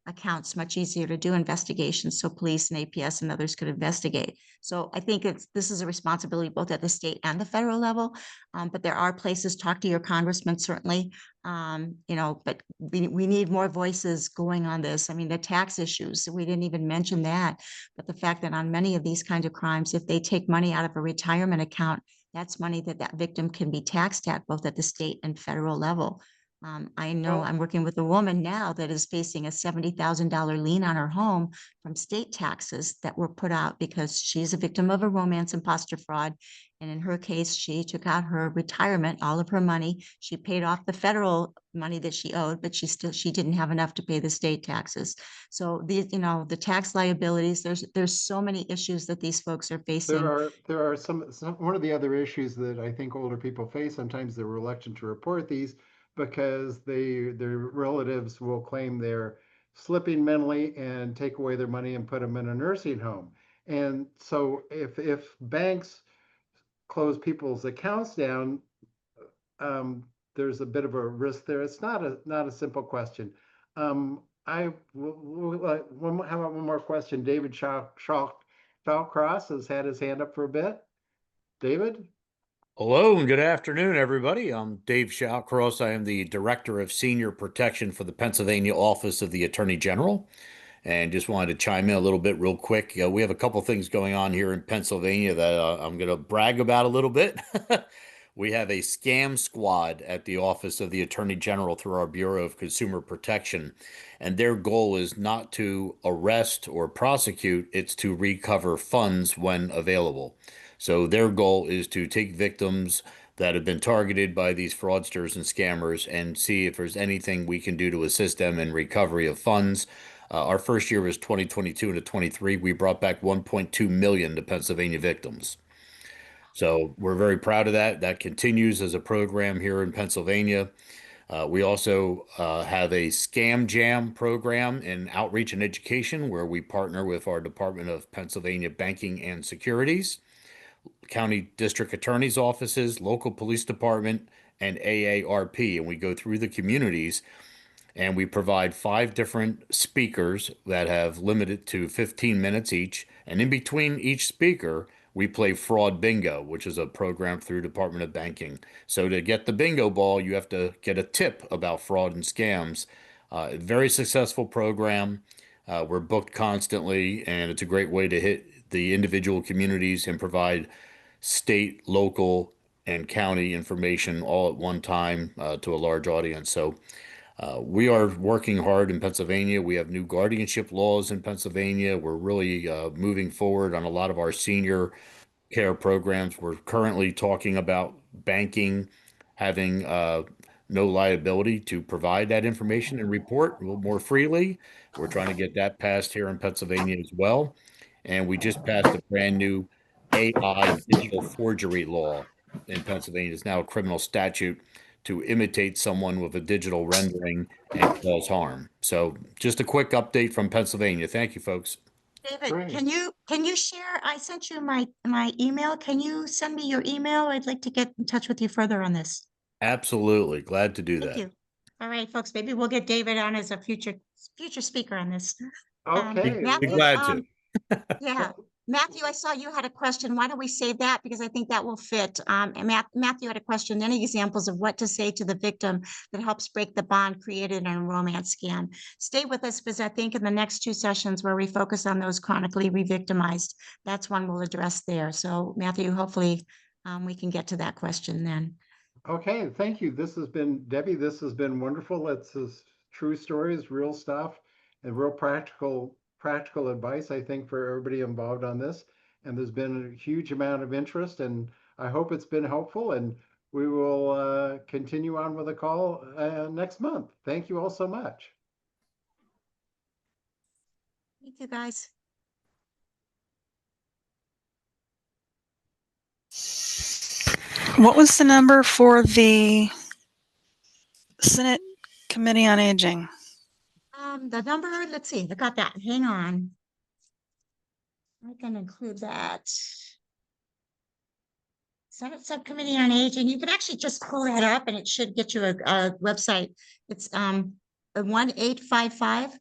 accounts, much easier to do investigations so police and APS and others could investigate. So I think this is a responsibility both at the state and the federal level, but there are places, talk to your congressman certainly, but we need more voices going on this. I mean, the tax issues, we didn't even mention that, but the fact that on many of these kinds of crimes, if they take money out of a retirement account, that's money that victim can be taxed at both at the state and federal level. I know I'm working with a woman now that is facing a $70,000 lien on her home from state taxes that were put out because she's a victim of a romance imposter fraud. And in her case, she took out her retirement, all of her money. She paid off the federal money that she owed, but she didn't have enough to pay the state taxes. So the tax liabilities, there's so many issues that these folks are facing. There are some one of the other issues that I think older people face. Sometimes they're reluctant to report these because their relatives will claim they're slipping mentally and take away their money and put them in a nursing home. And so if banks close people's accounts down, there's a bit of a risk there. It's not a simple question. I how about one more question? David Shawcross has had his hand up for a bit. David? Hello and good afternoon, everybody. I'm Dave Shawcross. I am the Director of Senior Protection for the Pennsylvania Office of the Attorney General. And just wanted to chime in a little bit real quick. We have a couple things going on here in Pennsylvania that I'm going to brag about a little bit. We have a scam squad at the Office of the Attorney General through our Bureau of Consumer Protection. And their goal is not to arrest or prosecute, it's to recover funds when available. So their goal is to take victims that have been targeted by these fraudsters and scammers and see if there's anything we can do to assist them in recovery of funds. Our first year was 2022 to 23. We brought back 1.2 million to Pennsylvania victims. So we're very proud of that. That continues as a program here in Pennsylvania. We also have a Scam Jam program in outreach and education where we partner with our Department of Pennsylvania Banking and Securities, county district attorney's offices, local police department, and AARP. And we go through the communities and we provide 5 different speakers that have limited to 15 minutes each. And in between each speaker, we play fraud bingo, which is a program through Department of Banking. So to get the bingo ball, you have to get a tip about fraud and scams. Very successful program. We're booked constantly, and it's a great way to hit the individual communities and provide state, local, and county information all at one time to a large audience. So we are working hard in Pennsylvania. We have new guardianship laws in Pennsylvania. We're really moving forward on a lot of our senior care programs. We're currently talking about banking having no liability to provide that information and report a little more freely. We're trying to get that passed here in Pennsylvania as well. And we just passed a brand new AI digital forgery law in Pennsylvania. It's now a criminal statute to imitate someone with a digital rendering and cause harm. So just a quick update from Pennsylvania. Thank you, folks. David, Great. can you share? I sent you my email. Can you send me your email? I'd like to get in touch with you further on this. Absolutely. Glad to do Thank that. you. All right, folks, maybe we'll get David on as a future speaker on this. Okay. Be glad to. Yeah. Matthew, I saw you had a question. Why don't we save that? Because I think that will fit. And Matthew had a question. Any examples of what to say to the victim that helps break the bond created in a romance scam? Stay with us because I think in the next 2 sessions where we focus on those chronically re-victimized, that's one we'll address there. So Matthew, hopefully we can get to that question then. Okay, thank you. This has been, Debbie, this has been wonderful. It's true stories, real stuff, and real practical advice, I think, for everybody involved on this. And there's been a huge amount of interest, and I hope it's been helpful. And we will continue on with a call next month. Thank you all so much. Thank you, guys. What was the number for the Senate Committee on Aging? The number, let's see, I got that. Hang on. I can include that. Senate Subcommittee on Aging. You can actually just pull that up and it should get you a website. It's 1-855-303